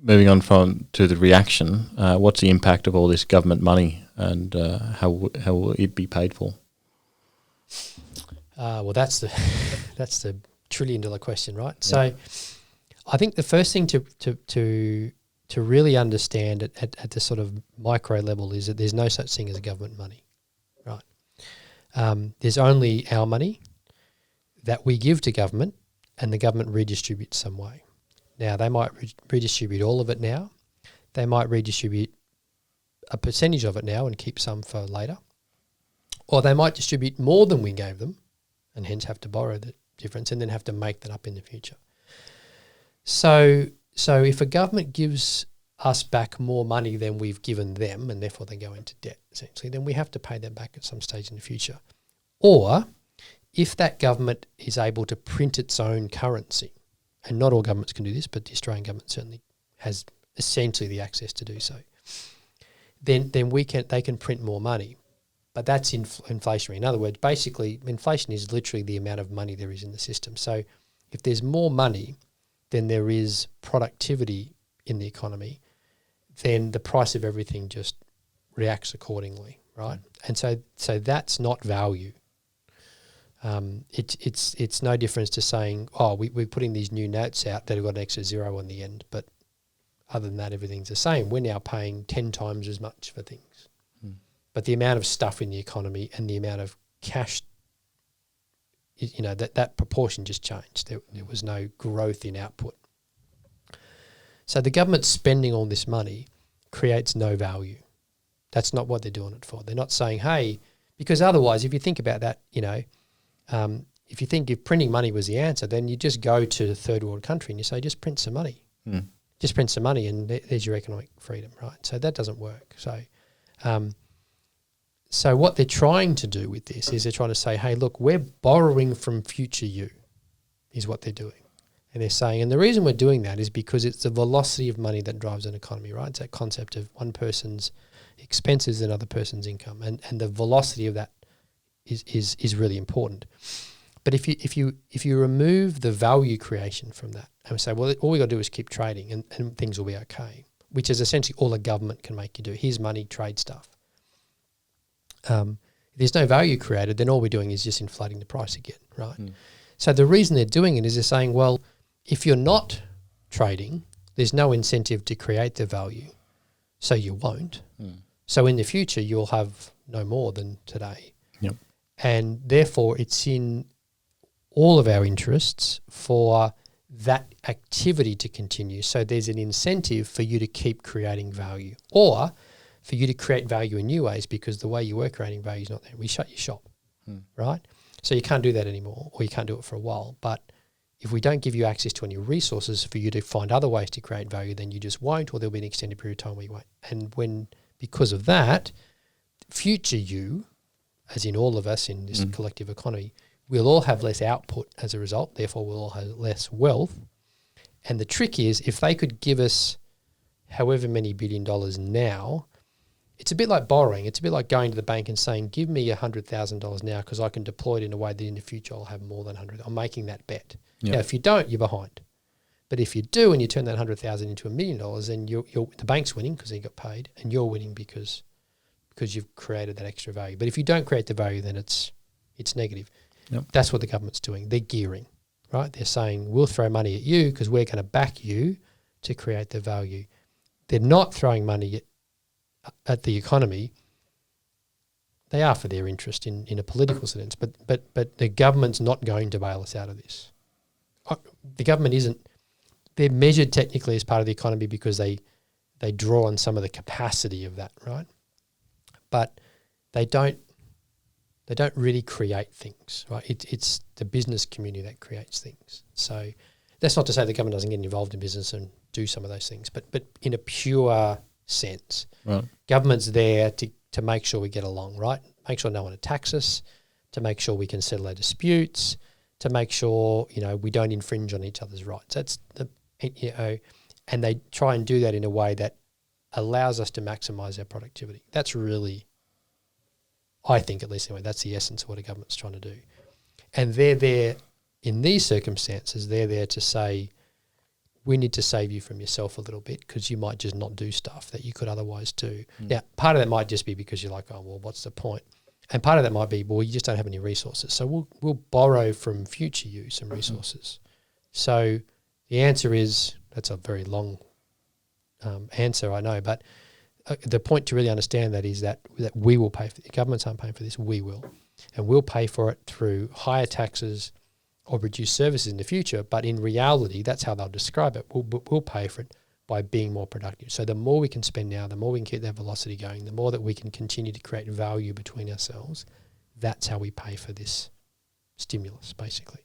moving on to the reaction, what's the impact of all this government money, and how will it be paid for? Well, that's the $1 trillion question, right? Yeah. So, I think the first thing to really understand at the sort of micro level is that there's no such thing as government money, right? There's only our money that we give to government, and the government redistributes some way. Now, they might redistribute all of it now. They might redistribute a percentage of it now and keep some for later. Or they might distribute more than we gave them and hence have to borrow the difference and then have to make that up in the future. So if a government gives us back more money than we've given them and therefore they go into debt, essentially, then we have to pay them back at some stage in the future. Or if that government is able to print its own currency, and not all governments can do this, but the Australian government certainly has essentially the access to do so, then they can print more money. But that's inflationary. In other words, basically, inflation is literally the amount of money there is in the system. So if there's more money than there is productivity in the economy, then the price of everything just reacts accordingly, right? And so that's not value. It's no difference to saying, we're putting these new notes out that have got an extra zero on the end, but other than that, everything's the same. We're now paying 10 times as much for things. But the amount of stuff in the economy and the amount of cash, that proportion just changed. There was no growth in output. So the government spending all this money creates no value. That's not what they're doing it for. They're not saying, hey, because otherwise, if you think about that, if you think if printing money was the answer, then you just go to the third world country and you say, just print some money. Just print some money and there's your economic freedom, right? So that doesn't work. So what they're trying to do with this is they're trying to say, hey, look, we're borrowing from future you, is what they're doing. And they're saying, and the reason we're doing that is because it's the velocity of money that drives an economy, right? It's that concept of one person's expenses and another person's income. And the velocity of that is really important. But if you remove the value creation from that and say, well, all we got to do is keep trading and things will be okay, which is essentially all a government can make you do. Here's money, trade stuff. If there's no value created, then all we're doing is just inflating the price again, right? So the reason they're doing it is they're saying, well, if you're not trading, there's no incentive to create the value, so you won't. So in the future, you'll have no more than today. Yep. And therefore, it's in all of our interests for that activity to continue. So there's an incentive for you to keep creating value or for you to create value in new ways, because the way you were creating value is not there. We shut your shop, right? So you can't do that anymore, or you can't do it for a while. But if we don't give you access to any resources for you to find other ways to create value, then you just won't, or there'll be an extended period of time where you won't. And because of that, future you, as in all of us in this collective economy, we'll all have less output as a result, therefore we'll all have less wealth. And the trick is, if they could give us however many $1 billion now, it's a bit like borrowing. It's a bit like going to the bank and saying, give me $100,000 now because I can deploy it in a way that in the future I'll have more than 100. I'm making that bet. Yep. Now, if you don't, you're behind. But if you do and you turn that 100,000 into $1 million, then the bank's winning because he got paid, and you're winning because you've created that extra value. But if you don't create the value, then it's negative. Yep. That's what the government's doing. They're gearing, right? They're saying, we'll throw money at you because we're going to back you to create the value. They're not throwing money at the economy. They are for their interest in a political sense, but the government's not going to bail us out of this. The government isn't. They're measured technically as part of the economy because they draw on some of the capacity of that, right? But they don't really create things, right? It's the business community that creates things. So that's not to say the government doesn't get involved in business and do some of those things, but in a pure sense, right. Government's there to make sure we get along, right? Make sure no one attacks us, to make sure we can settle our disputes, to make sure we don't infringe on each other's rights. That's and they try and do that in a way that allows us to maximise our productivity. That's really, I think at least anyway, that's the essence of what a government's trying to do. And they're there in these circumstances. They're there to say, we need to save you from yourself a little bit because you might just not do stuff that you could otherwise do. Now, part of that might just be because you're like, oh, well, what's the point? And part of that might be, well, you just don't have any resources. So we'll borrow from future you some resources. So the answer is, that's a very long answer, I know, but the point to really understand that is that we will pay for it. The governments aren't paying for this, we will. And we'll pay for it through higher taxes or reduced services in the future, but in reality, that's how they'll describe it. We'll pay for it by being more productive. So the more we can spend now, the more we can keep that velocity going, the more that we can continue to create value between ourselves, that's how we pay for this stimulus, basically.